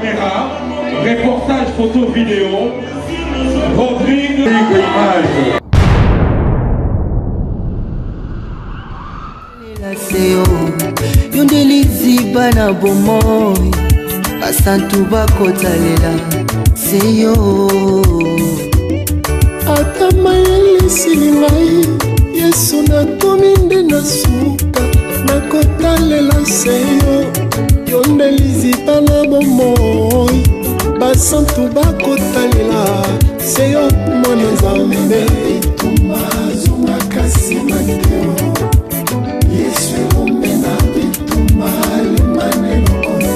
caméra, reportage photo vidéo, Rodrigue Image. Yondelizi bana bomoi basantu bakotalela seyo ata mayele esili ngai yesu nakomi nde na suka nakotalela seyo yondelizi bana bomoi basantu bakotalela seyo mwana nzambe etumba zunga kasi mateo yesu omena bitumba lemane lokonte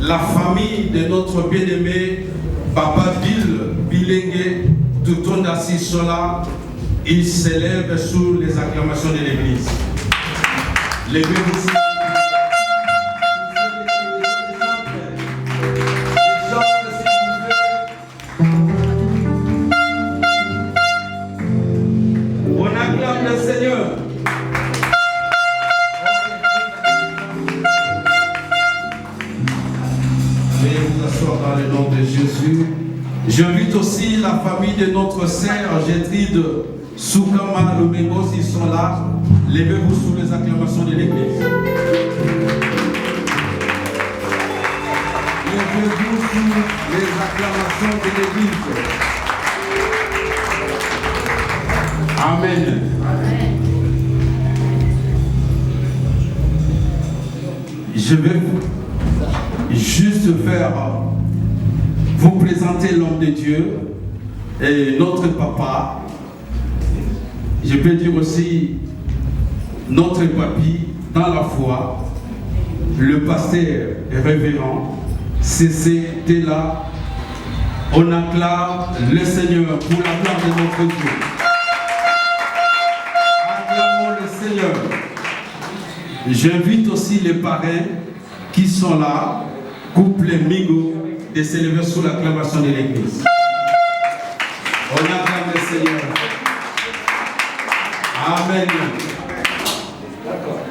la famille de notre bien-aimé Papa Bill Bilengue, tout le monde assis sur là, il s'élève sous les acclamations de l'église. Levez-vous. On acclame le Seigneur. Veuillez vous asseoir dans le nom de Jésus. J'invite aussi la famille de notre sœur Gertrude Soukama Lomengos, ils sont là. Levez-vous sous les acclamations de l'église. Levez-vous sous les acclamations de l'église. Amen. Je vais juste faire vous présenter l'homme de Dieu et notre papa. Je peux dire aussi notre papy dans la foi, le pasteur révérend C.C. Tella. On acclame le Seigneur pour la gloire de notre Dieu. Acclamons le Seigneur. J'invite aussi les parrains qui sont là, couple Migo, de s'élever sous l'acclamation de l'église. On acclame le Seigneur. Amen.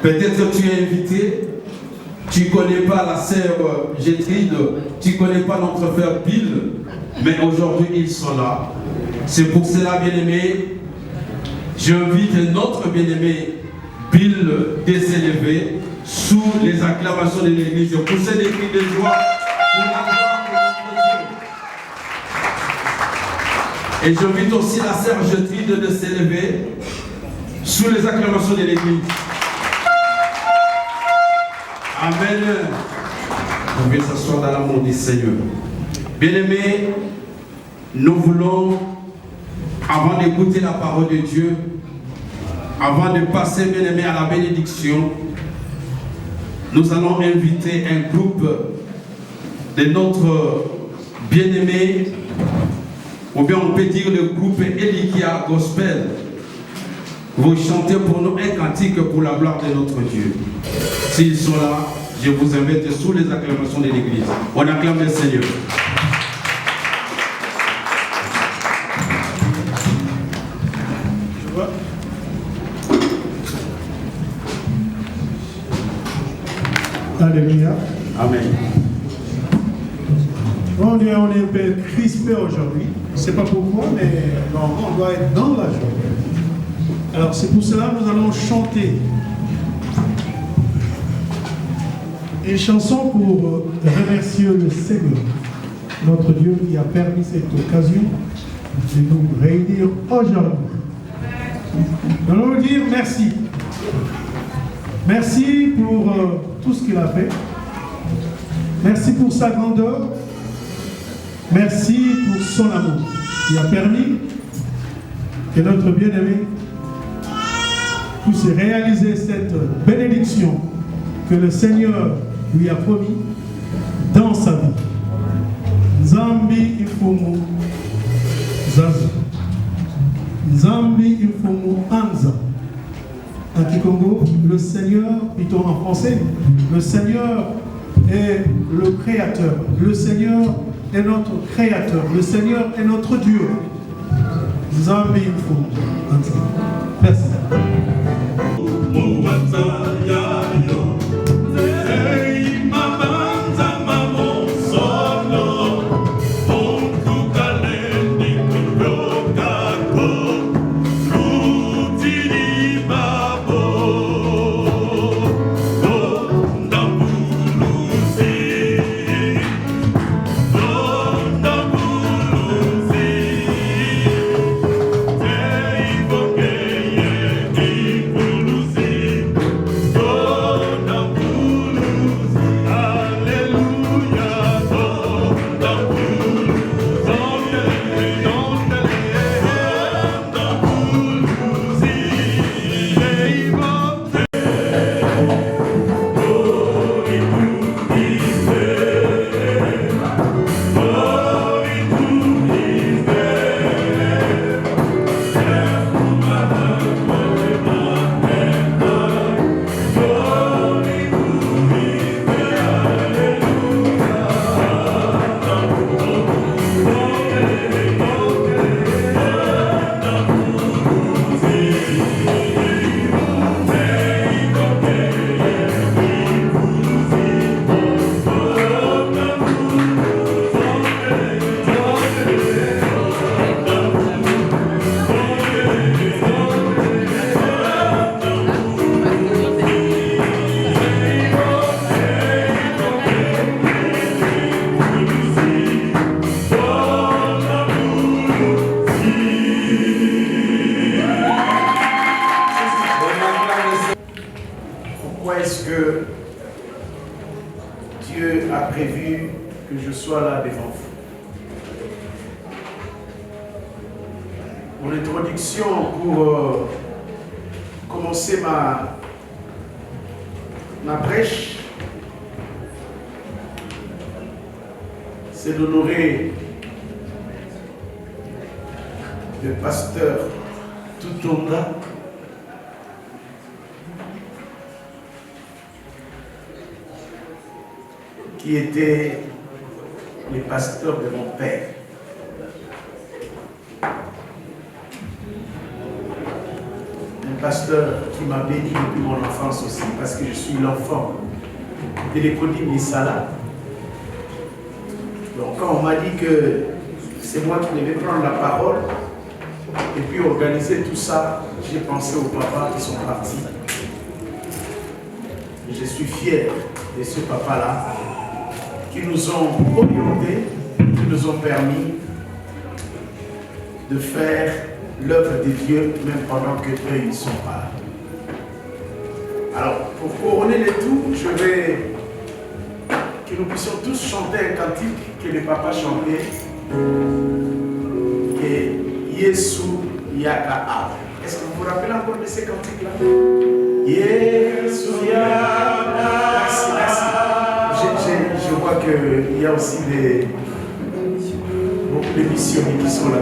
Peut-être tu es invité, tu ne connais pas la sœur Gertrude, tu ne connais pas notre frère Bill, mais aujourd'hui ils sont là. C'est pour cela, bien-aimé, j'invite notre bien-aimé Bill de s'élever sous les acclamations de l'église, pousser des cris de joie pour la gloire de notre Dieu. Et j'invite aussi la sœur Gertrude de s'élever sous les acclamations de l'église. Amen. Vous pouvez s'asseoir dans l'amour du Seigneur. Bien-aimés, nous voulons, avant d'écouter la parole de Dieu, avant de passer, bien-aimés, à la bénédiction, nous allons inviter un groupe de notre bien-aimé, ou bien on peut dire le groupe Elikia Gospel. Vous chantez pour nous un cantique pour la gloire de notre Dieu. S'ils sont là, je vous invite sous les acclamations de l'église. On acclame le Seigneur. Alléluia. Amen. On est un peu crispé aujourd'hui. Je ne sais pas pourquoi, mais normalement on doit être dans la joie. Alors c'est pour cela que nous allons chanter une chanson pour remercier le Seigneur, notre Dieu qui a permis cette occasion de nous réunir aujourd'hui. Nous allons lui dire merci. Merci pour tout ce qu'il a fait. Merci pour sa grandeur. Merci pour son amour qui a permis que notre bien-aimé puisse réaliser cette bénédiction que le Seigneur lui a promis dans sa vie. Nzambi ifumu zaza. Nzambi ifumu anza. En Kikongo, le Seigneur, plutôt en français, le Seigneur est le Créateur. Le Seigneur est notre Créateur. Le Seigneur est notre Dieu. Nzambi ifumu anza. Merci. Okay. que Dieu a prévu que je sois là devant vous. Mon introduction pour commencer ma prêche, c'est d'honorer le pasteur Tutonda, qui était le pasteur de mon père. Un pasteur qui m'a béni depuis mon enfance aussi, parce que je suis l'enfant de l'Écodim Nisala. Donc quand on m'a dit que c'est moi qui devais prendre la parole et puis organiser tout ça, j'ai pensé aux papas qui sont partis. Et je suis fier de ce papa-là qui nous ont orientés, qui nous ont permis de faire l'œuvre de Dieu même pendant que eux ils ne sont pas là. Alors, pour couronner le tout, je vais que nous puissions tous chanter un cantique que les papas chantaient, que Yesu Yaka. Est-ce que vous vous rappelez encore de ces cantiques-là? Yesu Yaka. Merci, merci. Je vois qu'il y a aussi beaucoup de missionnaires qui sont là.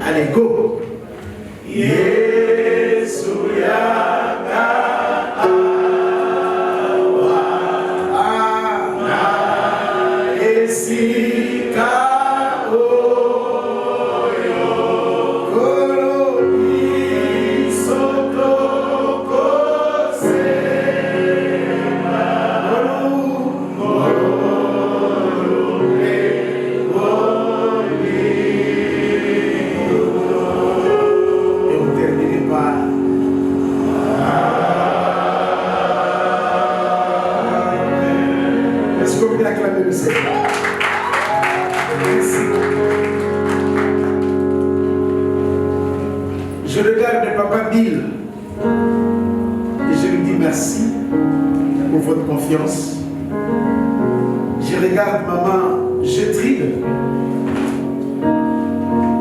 Allez, go! Yesu Yaka. Je regarde Papa Bill et je lui dis merci pour votre confiance. Je regarde Maman Gertrude,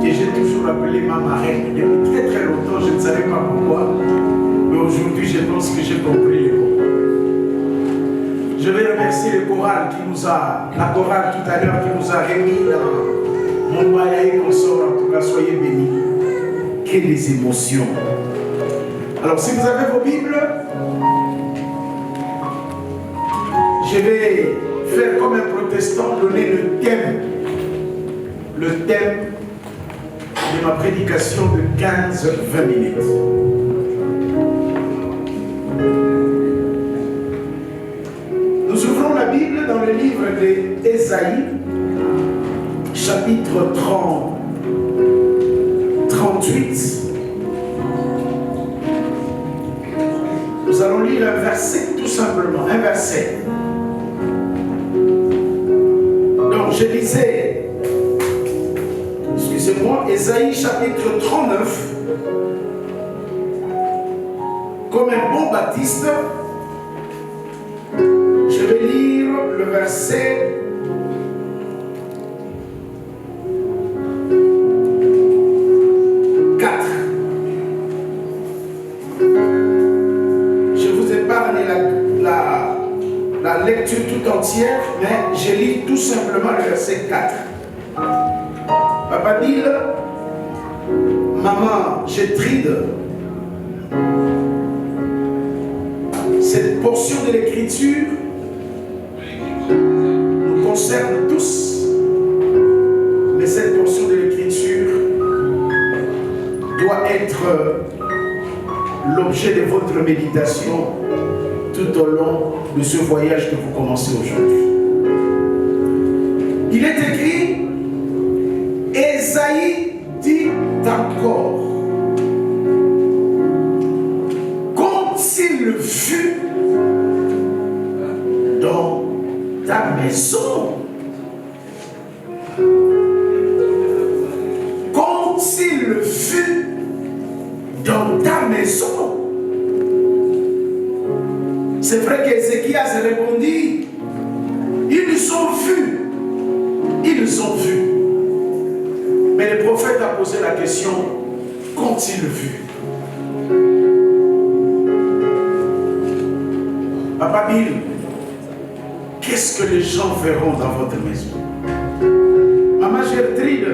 que j'ai toujours appelée ma marraine. Depuis très très longtemps, je ne savais pas pourquoi, mais aujourd'hui je pense que j'ai compris le pourquoi. Je vais remercier le choral la chorale tout à l'heure qui nous a remis dans mon baillet consort. En tout cas, soyez bénis. Quelles émotions. Alors, si vous avez vos Bibles, je vais faire comme un protestant, donner le thème de ma prédication de 15-20 minutes. Nous ouvrons la Bible dans le livre d'Ésaïe, chapitre 38. Nous allons lire un verset, tout simplement, un verset. Donc, je lisais, excusez-moi, Ésaïe chapitre 39, comme un bon baptiste. Je vais lire le verset 4. Je vous épargne la lecture tout entière, mais je lis tout simplement le verset 4. Papa Bill, Maman Gertrude, cette portion de l'écriture nous concerne tous, mais cette portion de l'écriture doit être l'objet de votre méditation tout au long de ce voyage que vous commencez aujourd'hui. Il est écrit, Ésaïe dit encore, comme s'il fut dans ta maison, comme s'il fut dans ta maison. C'est vrai qu'Ézéchias répondit, ils ont vu. Ils ont vu. Mais le prophète a posé la question, qu'ont-ils vu? Papa Bill, qu'est-ce que les gens verront dans votre maison? Maman Gertrude,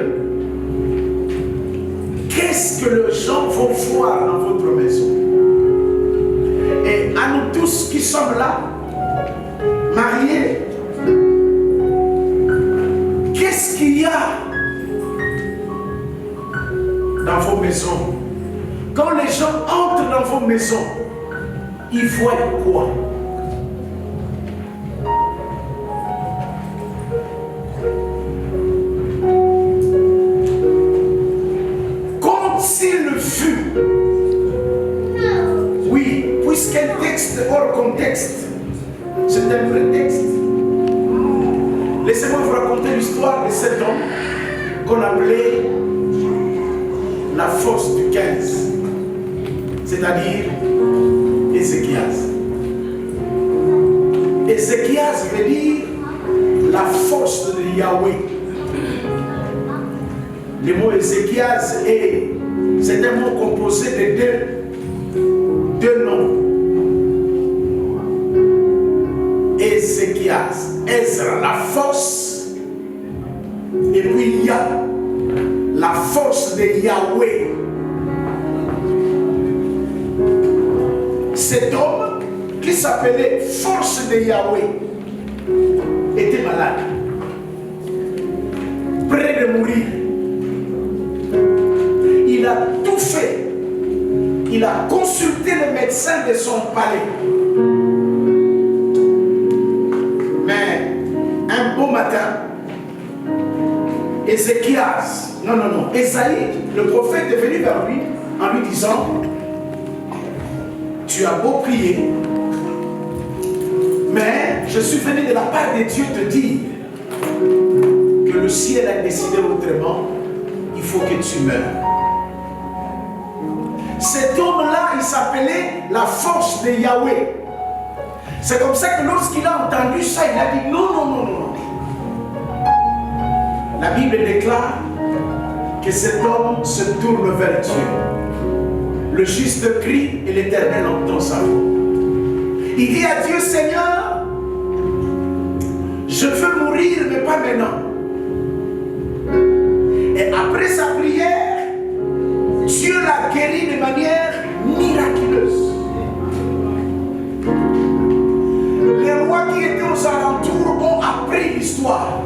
qu'est-ce que les gens vont voir dans votre maison? Et à nous tous qui sommes là, mariés, qu'est-ce qu'il y a dans vos maisons? Quand les gens entrent dans vos maisons, ils voient quoi? Qu'ont-ils vu? Oui, puisqu'un texte hors contexte, c'est un prétexte. Laissez-moi vous raconter l'histoire de cet homme qu'on appelait la force du 15, c'est-à-dire Ézéchias. Ézéchias veut dire la force de Yahweh. Le mot Ézéchias c'est un mot composé de deux noms. Ézéchias, Ezra, la force, et puis Yah, la force de Yahweh. Cet homme qui s'appelait force de Yahweh était malade, près de mourir. Il a tout fait. Il a consulté le médecin de son palais. Mais un beau matin, Ésaïe, le prophète est venu vers lui en lui disant, tu as beau prier, mais je suis venu de la part de Dieu te dire que le ciel a décidé autrement, il faut que tu meurs. Cet homme-là, il s'appelait la force de Yahweh. C'est comme ça que lorsqu'il a entendu ça, il a dit non, non, non, non. La Bible déclare que cet homme se tourne vers Dieu. Le juste crie et l'Éternel entend sa voix. Il dit à Dieu, Seigneur, je veux mourir, mais pas maintenant. Et après sa prière, Dieu l'a guéri de manière miraculeuse. Les rois qui étaient aux alentours ont appris l'histoire.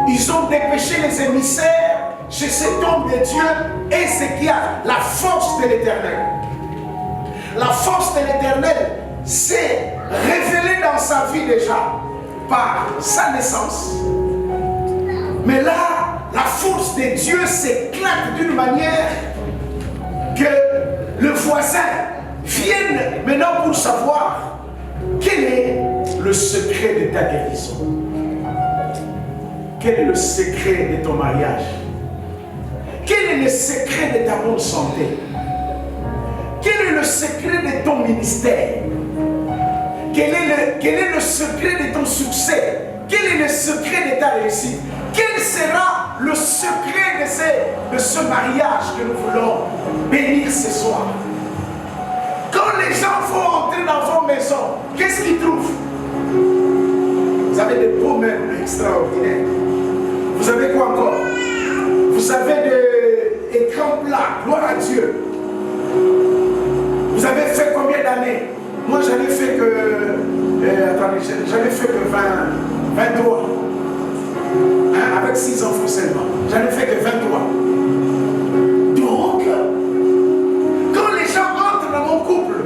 Ils ont dépêché les émissaires chez cet homme de Dieu, Ézéchias, la force de l'Éternel. La force de l'Éternel s'est révélée dans sa vie déjà par sa naissance. Mais là, la force de Dieu s'éclate d'une manière que le voisin vienne maintenant pour savoir quel est le secret de ta guérison. Quel est le secret de ton mariage? Quel est le secret de ta bonne santé? Quel est le secret de ton ministère? Quel est le secret de ton succès? Quel est le secret de ta réussite? Quel sera le secret de ce mariage que nous voulons bénir ce soir? Quand les gens vont entrer dans vos maisons, qu'est-ce qu'ils trouvent? Vous avez des beaux meubles extraordinaires. Vous avez quoi encore? Vous avez des écrans plats, gloire à Dieu. Vous avez fait combien d'années? Moi j'en ai fait que... attendez, j'en ai fait que 23. Hein, avec 6 enfants seulement. J'en ai fait que 23. Donc, quand les gens entrent dans mon couple,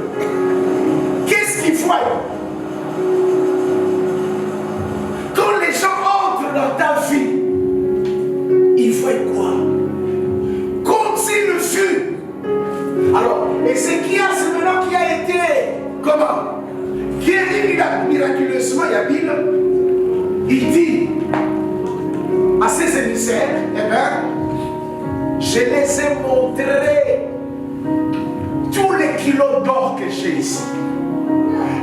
qu'est-ce qu'ils voient? Quand les gens entrent dans ta vie, ils voient quoi? Qu'ont-ils vu? Alors, Ézéchias, c'est maintenant qui a été, comment? Guéri miraculeusement, Yabil, il dit à ses émissaires, eh bien, je les ai montrés tous les kilos d'or que j'ai ici.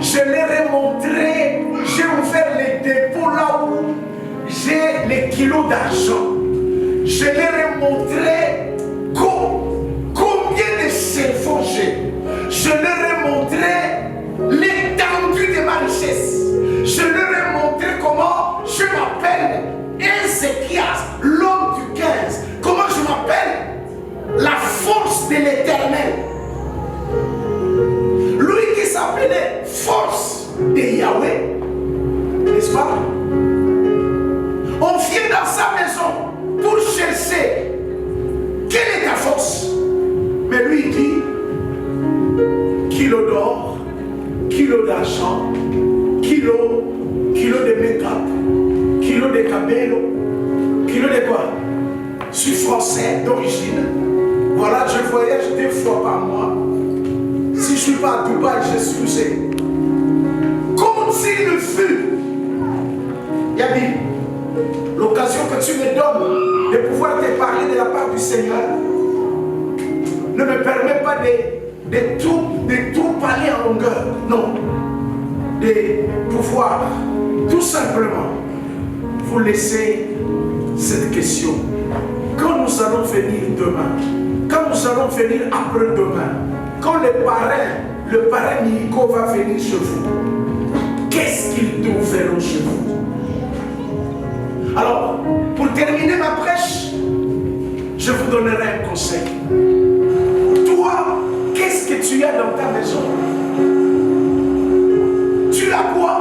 Je Je leur ai montré, j'ai ouvert les dépôts là où j'ai les kilos d'argent. Je leur ai montré combien de cerveaux j'ai. Je leur ai montré l'étendue de ma richesse. Je leur ai montré comment je m'appelle Ézéchias, l'homme du 15. Comment je m'appelle la force de l'Éternel. Lui qui s'appelait force de Yahweh, n'est-ce pas? On vient dans sa maison pour chercher quelle est ta force. Mais lui dit kilo d'or, kilo d'argent, kilo de make-up, kilo de cabello, kilo de quoi? Je suis français d'origine. Voilà, je voyage 2 fois par mois. Si je ne suis pas à Dubaï, je suis usé. Comme s'il le fut. Yabi, l'occasion que tu me donnes de pouvoir te parler de la part du Seigneur ne me permet pas de tout parler en longueur. Non. De pouvoir tout simplement vous laisser cette question. Quand nous allons venir demain, quand nous allons venir après-demain, quand le parrain Nico va venir chez vous, qu'est-ce qu'ils trouveront chez vous? Alors, pour terminer ma prêche, je vous donnerai un conseil. Toi, qu'est-ce que tu as dans ta maison? Tu as quoi?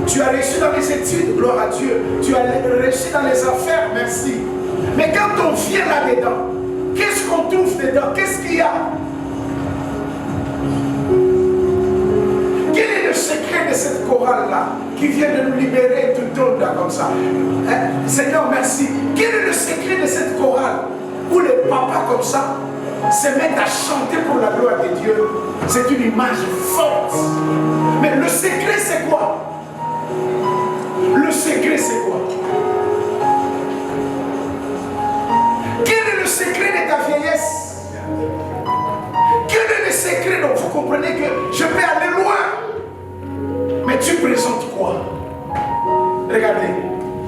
Tu as réussi dans les études, gloire à Dieu. Tu as réussi dans les affaires, merci. Mais quand on vient là-dedans, qu'est-ce qu'on trouve dedans? Qu'est-ce qu'il y a? Quel est le secret de cette chorale-là qui vient de nous libérer tout le temps comme ça? Seigneur, merci. Quel est le secret de cette chorale où les papas comme ça se mettent à chanter pour la gloire de Dieu? C'est une image forte. Mais le secret, c'est quoi? Le secret, c'est quoi? Quel est le secret de ta vieillesse? Quel est le secret? Donc vous comprenez que je peux aller loin. Mais tu présentes quoi? Regardez,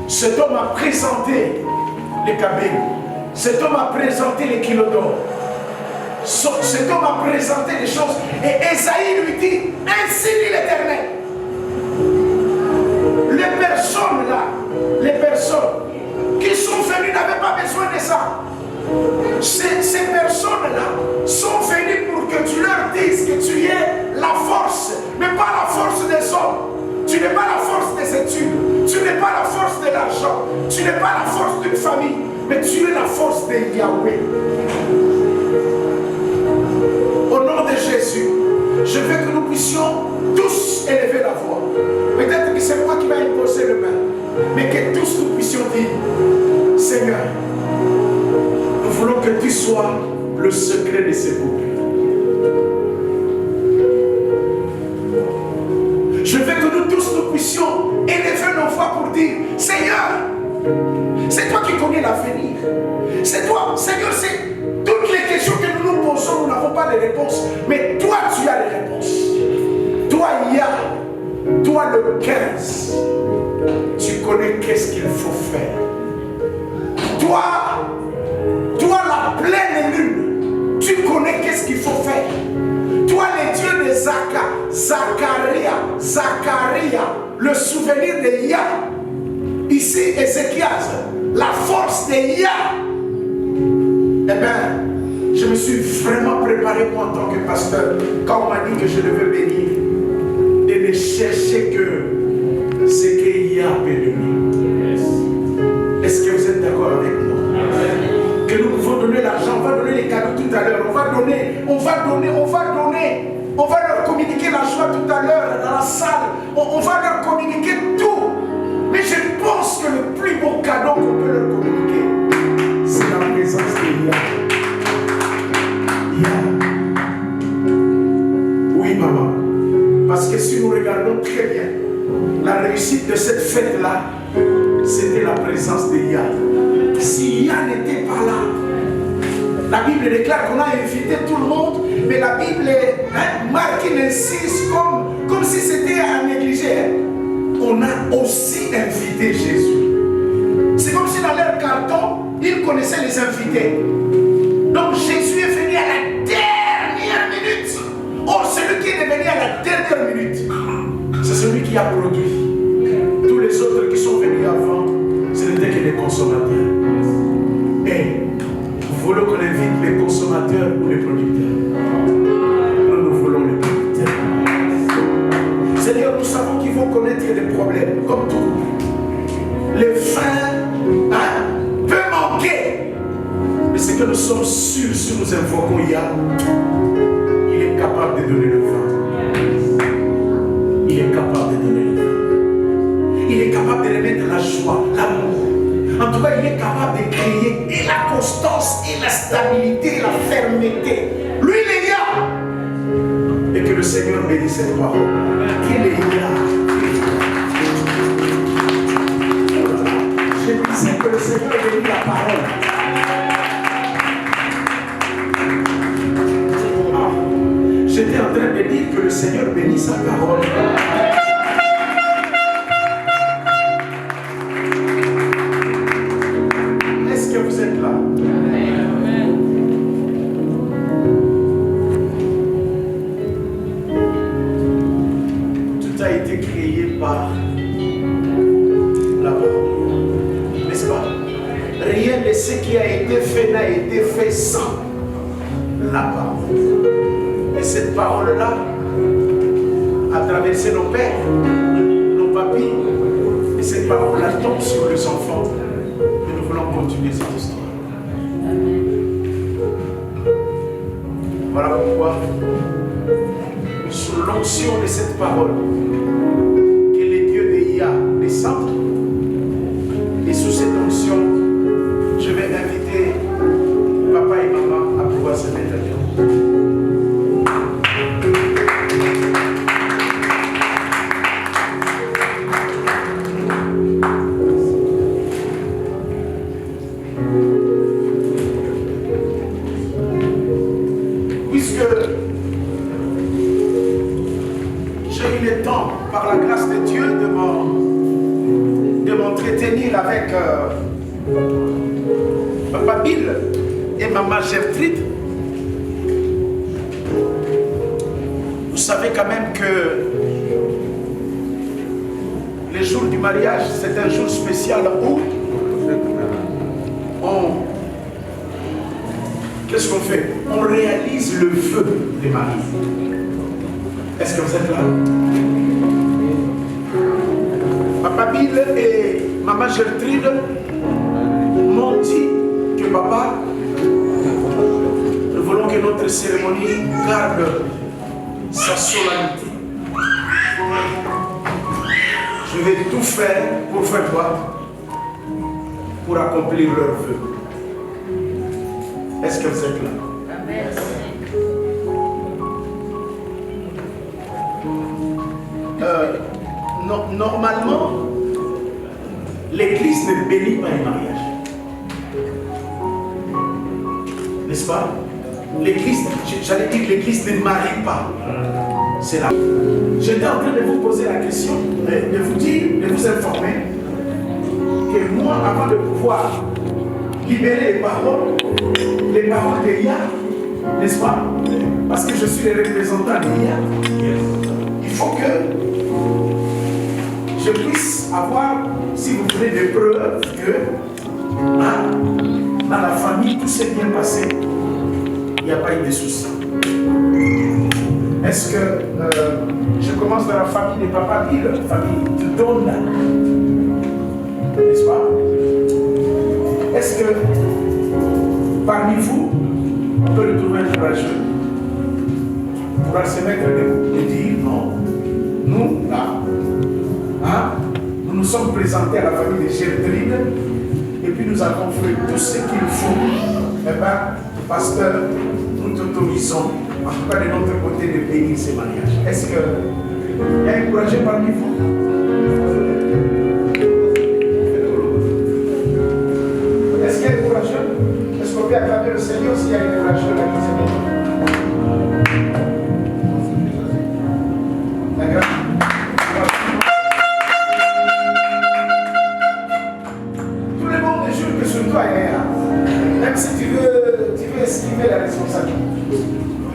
cet homme a présenté les cabines. Cet homme a présenté les kilos d'or. Cet homme a présenté les choses. Et Esaïe lui dit, ainsi dit l'Éternel. Les personnes là, les personnes qui sont venues n'avaient pas besoin de ça. Ces personnes-là sont venues pour que tu leur dises que tu es la force, mais pas la force des hommes. Tu n'es pas la force des études, tu n'es pas la force de l'argent, tu n'es pas la force d'une famille, mais tu es la force de Yahweh. Au nom de Jésus, je veux que nous puissions tous élever la voix. Peut-être que c'est moi qui va imposer le main, mais que tous nous puissions dire, Seigneur, nous voulons que tu sois le secret de ces peuples. Je veux que nous tous nous puissions élever nos voix pour dire, Seigneur, c'est toi qui connais l'avenir. C'est toi, Seigneur, c'est toutes les questions que nous nous posons, nous n'avons pas de réponse. Mais toi, tu as les réponses. Toi, toi le 15, tu connais qu'est-ce qu'il faut faire. Toi la pleine lune, tu connais qu'est-ce qu'il faut faire. Toi les dieux de Zacharia, le souvenir de Yah. Ici, Ézéchias, la force de Yah. Eh bien, je me suis vraiment préparé moi en tant que pasteur, quand on m'a dit que je devais bénir, de ne chercher que ce que Yah peut donner. Est-ce que vous êtes d'accord avec moi? Que nous pouvons donner l'argent, on va donner les cadeaux tout à l'heure, on va leur communiquer la joie tout à l'heure dans la salle, on va leur communiquer tout. Mais je pense que le plus beau cadeau qu'on peut leur communiquer, c'est la présence de Yah. Oui, maman. Parce que si nous regardons très bien, la réussite de cette fête-là, c'était la présence de Yah. Si Yah n'était pas là, La Bible déclare qu'on a invité tout le monde, mais la Bible marque une insiste comme si c'était à négliger. On a aussi invité Jésus. C'est comme si dans leur carton, ils connaissaient les invités. Donc Jésus est venu à la dernière minute. Or, celui qui est venu à la dernière minute, c'est celui qui a produit. Tous les autres qui sont venus avant, ce n'étaient que les consommateurs. Et nous voulons qu'on invite les consommateurs ou les producteurs. Nous voulons les producteurs. Seigneur, nous savons qu'ils vont connaître des problèmes, comme tout. Le vin peut manquer. Mais ce que nous sommes sûrs, si nous invoquons Yah, il est capable de donner le vin. Il est capable de donner le vin. Il est capable de remettre la joie, l'amour. En tout cas, il est capable de créer et la constance, et la stabilité, et la fermeté. Lui, il est Yah. Et que le Seigneur bénisse cette parole. Qu'il est Yah. Je disais que le Seigneur bénisse la parole. J'étais en train de dire que le Seigneur bénisse sa parole. Est-ce que vous êtes là? Tout a été créé par la parole. N'est-ce pas? Rien de ce qui a été fait n'a été fait sans la parole. Et cette parole-là a traversé nos pères, nos papis, et cette parole-là tombe sur les enfants. Et nous voulons continuer cette histoire. Voilà pourquoi, sous l'onction de cette parole, que les dieux de Yah descendent, et sous cette onction, je vais inviter papa et maman à pouvoir se mettre à terre. Par la grâce de Dieu de m'entretenir avec Papa Bill et Maman Gertrude. Vous savez quand même que le jour du mariage, c'est un jour spécial où qu'est-ce qu'on fait? On réalise le vœu des maris. Est-ce que vous êtes là? Papa Bill et Maman Gertrude m'ont dit que papa, nous voulons que notre cérémonie garde sa solennité. Je vais tout faire pour faire quoi? Pour accomplir leur vœu. Est-ce que vous êtes là? Normalement, l'Église ne bénit pas un mariage. N'est-ce pas? L'Église, j'allais dire l'Église ne marie pas. C'est là. J'étais en train de vous poser la question, de vous dire, de vous informer que moi, avant de pouvoir libérer les paroles de Yah, n'est-ce pas? Parce que je suis le représentant de Yah, il faut que je puisse avoir, si vous voulez, des preuves que dans la famille, tout s'est bien passé. Il n'y a pas eu de soucis. Est-ce que je commence dans la famille de Papa Bill, la famille de Donna, n'est-ce pas? Est-ce que parmi vous, on peut le trouver un courageux pour se mettre debout et dire non, nous, là, nous nous sommes présentés à la famille de Gertrude et puis nous avons fait tout ce qu'il faut. Eh bien, pasteur, nous t'autorisons, en tout cas de notre côté, de bénir ces mariages. Est-ce qu'il y a un courageux parmi vous? Est-ce qu'il y a un courageux? Est-ce qu'on peut acclamer le Seigneur s'il y a un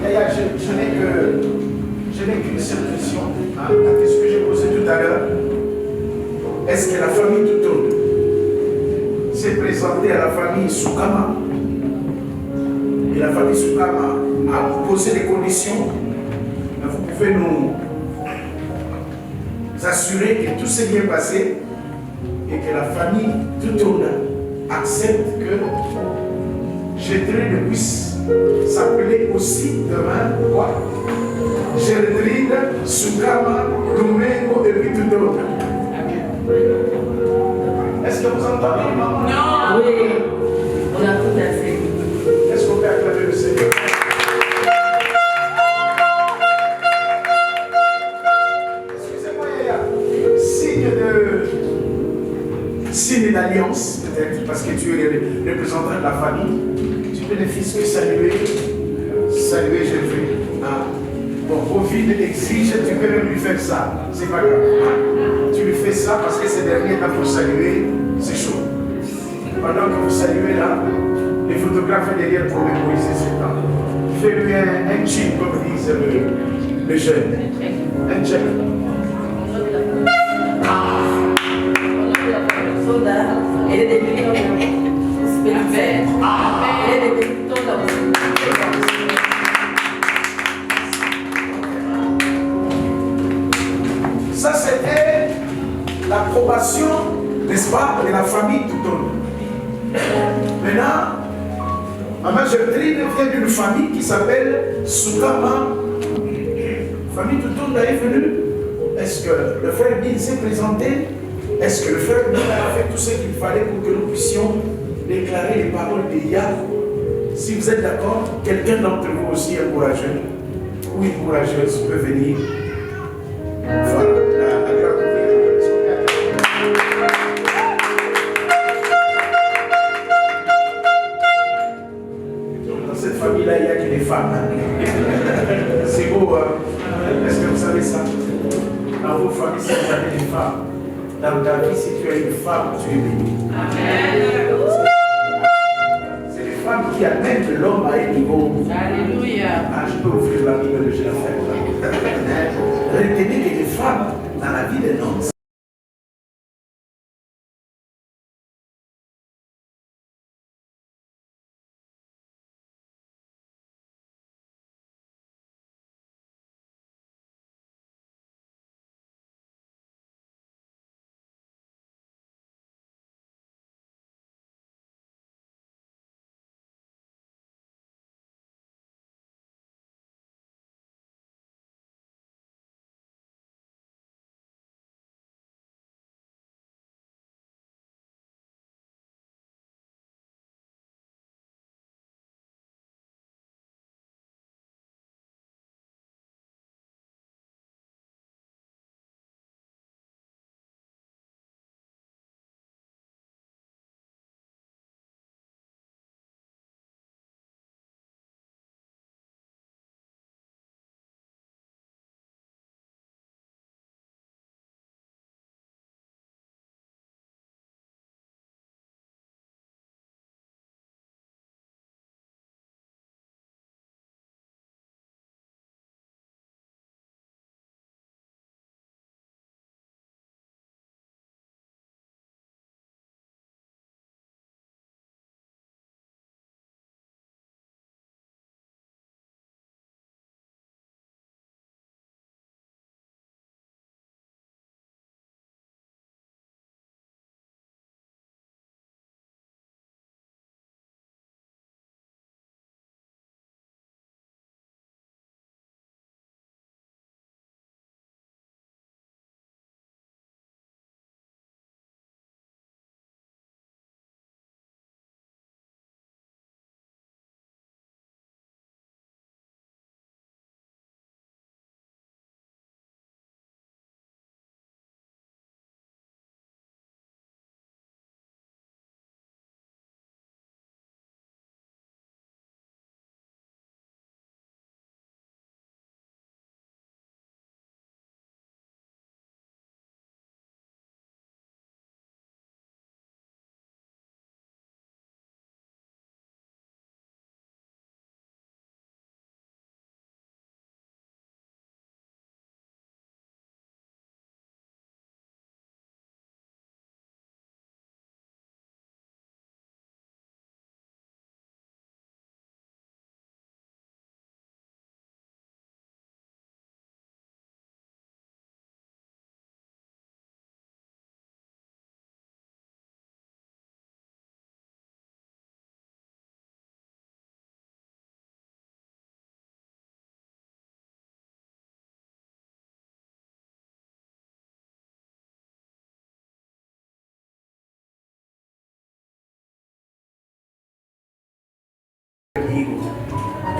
Yaya, je n'ai qu'une seule question. Hein, la question que j'ai posée tout à l'heure. Est-ce que la famille Toutoun s'est présentée à la famille Soukama? Et la famille Soukama a posé des conditions. Vous pouvez nous assurer que tout s'est bien passé et que la famille Toutoun accepte que Gétrude puisse s'appeler aussi demain quoi? Gétrude, Soukama, Domingo et puis Toutoun. Est-ce que vous entendez, maman? Non. Oui, on a tout à fait. Est-ce qu'on peut acclamer le Seigneur? Excusez-moi, Yaya. Signe d'alliance, peut-être, parce que tu es le représentant de la famille. Tu peux ne fils que saluer Jésus. Hein? Bon, Covid exige, tu peux même lui faire ça. C'est pas grave. Hein? Tu lui fais ça parce que ces derniers temps pour saluer, c'est chaud. Pendant que vous saluez là, les photographes derrière pour mémoriser ce temps. Fais-lui un chip, comme disent le jeune. Un check. Elle est devenue spirituelle. Elle est devenue Ça, c'était l'approbation, n'est-ce pas, de la famille Toutoun. Maintenant, maman Gertrude vient d'une famille qui s'appelle Soukama. Famille Toutoun est venue. Est-ce que le frère Bill s'est présenté? Est-ce que le frère Bill a fait tout ce qu'il fallait pour que nous puissions déclarer les paroles d'Eya? Si vous êtes d'accord, quelqu'un d'entre vous aussi est courageux ou une courageuse peut venir. Voilà, la grande dans cette famille-là, il n'y a que des femmes. Hein? C'est beau, hein? Est-ce que vous savez ça? Dans vos familles, si vous avez des femmes, dans ta vie, si tu as une femme, tu es béni. C'est les femmes qui amènent l'homme à un niveau. Alléluia. Ah, je peux offrir la Bible de Jésus. Retenez que les femmes, dans la vie d'un homme,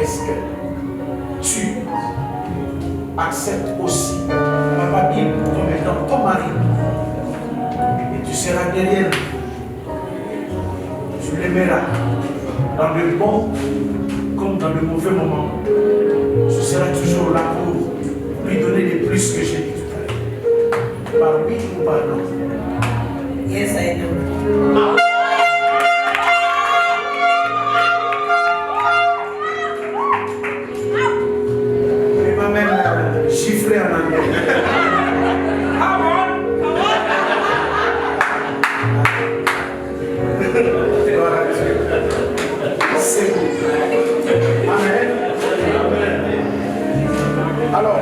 est-ce que tu acceptes aussi Papa Bill comme étant ton mari et tu seras derrière lui. Tu l'aimeras dans le bon comme dans le mauvais moment. Tu seras toujours là pour lui donner les plus que j'ai dit tout à l'heure. Par oui ou par non? Yes, I do. Il m'a même chiffré en anglais. Gloire à Dieu. C'est bon. Amen. Alors,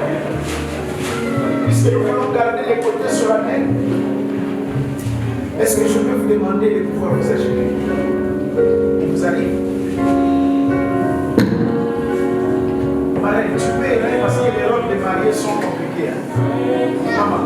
puisque nous allons garder les côtés sur la main, est-ce que je peux vous demander de pouvoir vous agiter? Vous allez? Marie, tu peux aider parce que les robes des mariés sont compliquées. Maman.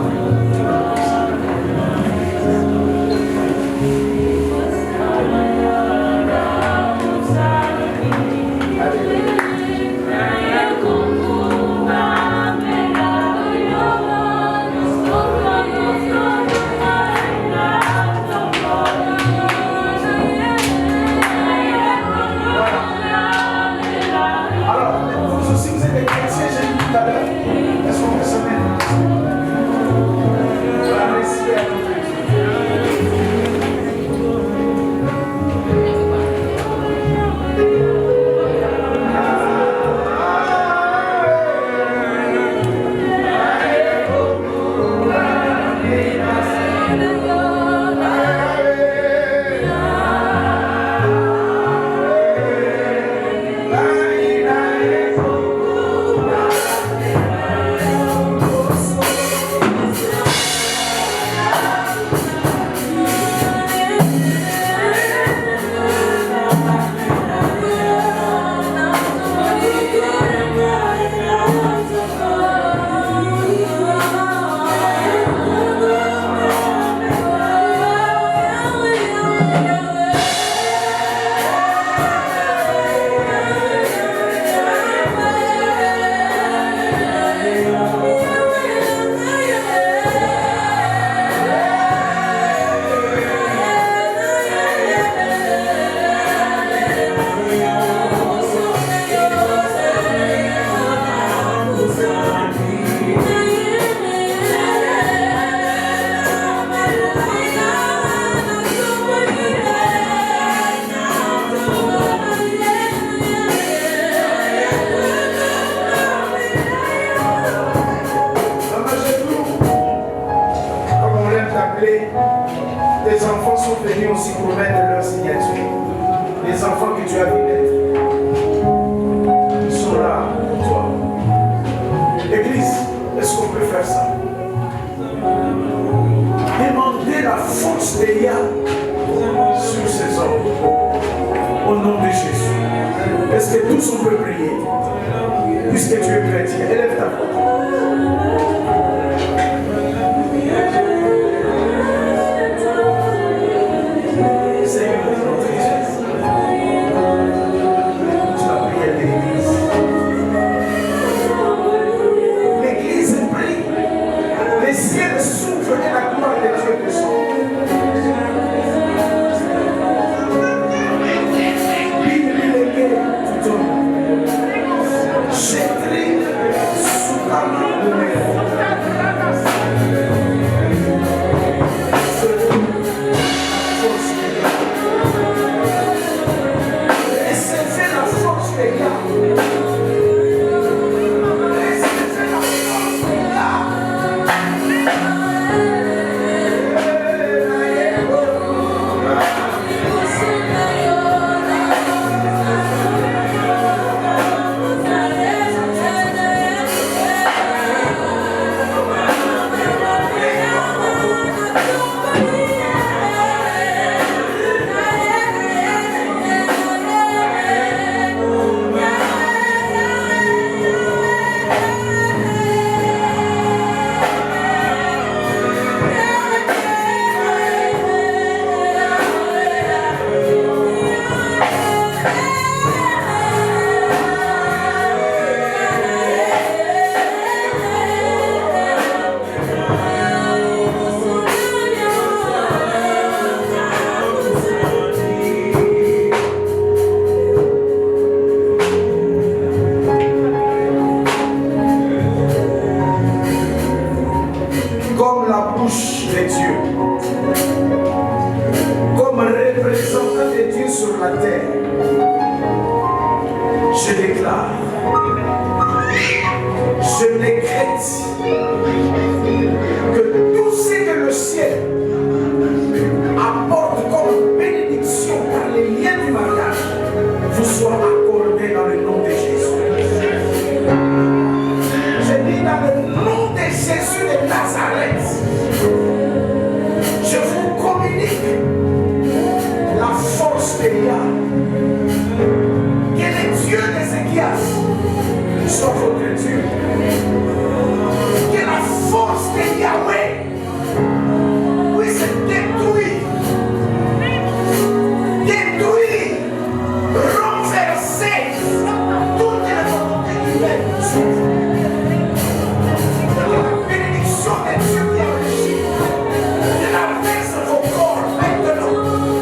Tes enfants sont venus aussi pour mettre leur signature. Les enfants que tu as vus naître, ils sont là pour toi. Église, est-ce qu'on peut faire ça? Demandez la force des Yah sur ces hommes. Au nom de Jésus. Est-ce que tous on peut prier? Puisque tu es chrétien, élève ta voix. J'ai Jésus de Nazareth, je vous communique la force de Yahweh. Que le Dieu d'Ézéchias soit votre Dieu. Que la force de Yahweh puisse détruire, renverser toutes les volontés humaines. La bénédiction de Dieu qui a réussi de la baisse de vos corps maintenant,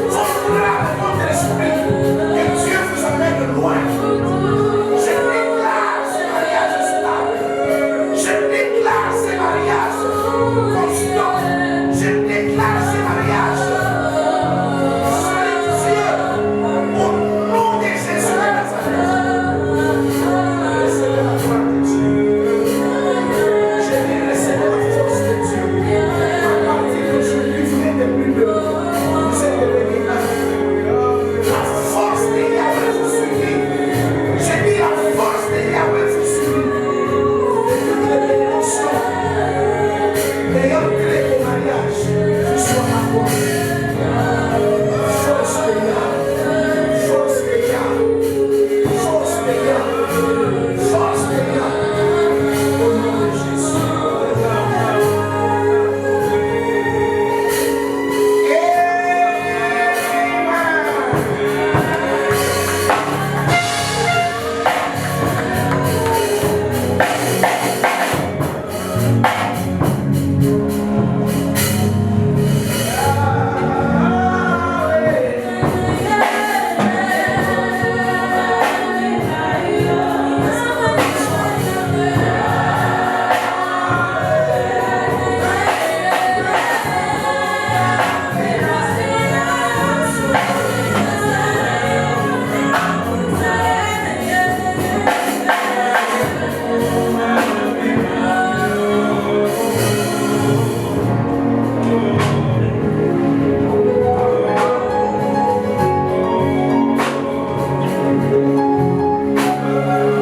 votre âme, votre esprit, que Dieu vous amène loin. Je déclare ce mariage stable. Je déclare ce mariage constant. Je déclare ce mariage fructueux au nom de Jésus de Nazareth. Recevez la gloire de Dieu. Je dis recevez la force de Dieu. À partir d'aujourd'hui, vous n'êtes plus de vous êtes devenus un. La force de Yahweh vous suivit. Je dis la force de Yahweh vous suivit. Toutes les bénédictions ayant créé au mariage vous soient accordées. Force de Yahweh, force de Yahweh, force de Yahweh, force de Yahweh, au nom de Jésus.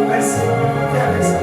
Merci. Viens avec ça.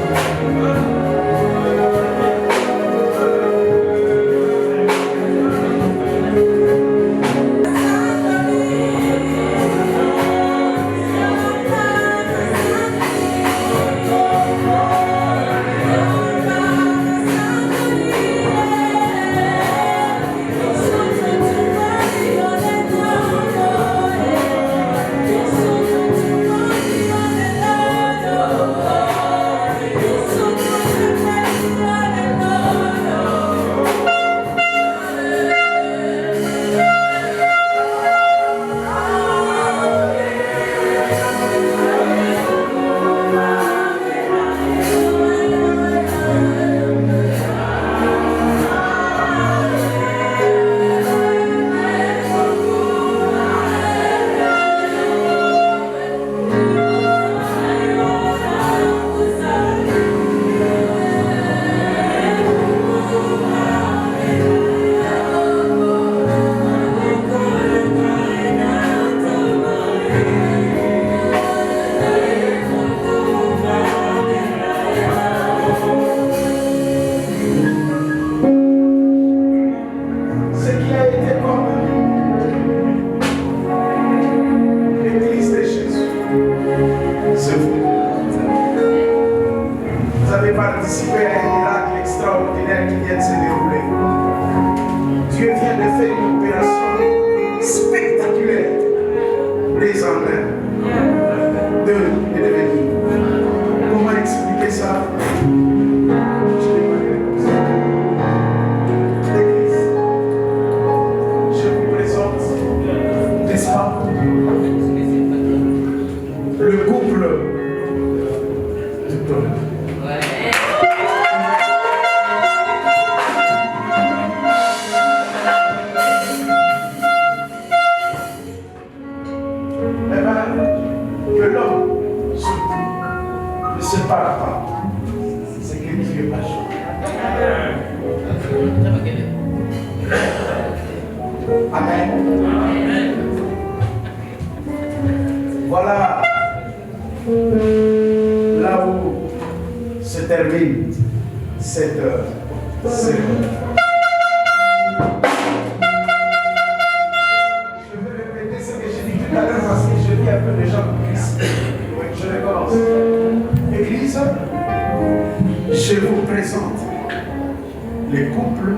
Ce qui a été comme l'Église de Jésus, c'est vous. Vous avez participé à un miracle extraordinaire qui vient de se dérouler. Dieu vient de faire une opération spectaculaire. Les en un, deux et devenir. Comment expliquer ça? Je n'ai pas de réponse. L'Église, je vous présente, n'est-ce pas, le couple de Paul. Eh bien, que l'homme surtout ne se parle pas. C'est que Dieu a changé. Amen. Voilà là où se termine cette C'est bon. Je vais répéter ce que j'ai dit tout à l'heure parce que je dis un peu déjà pour Christ. Je recommence. Église, je vous présente les couples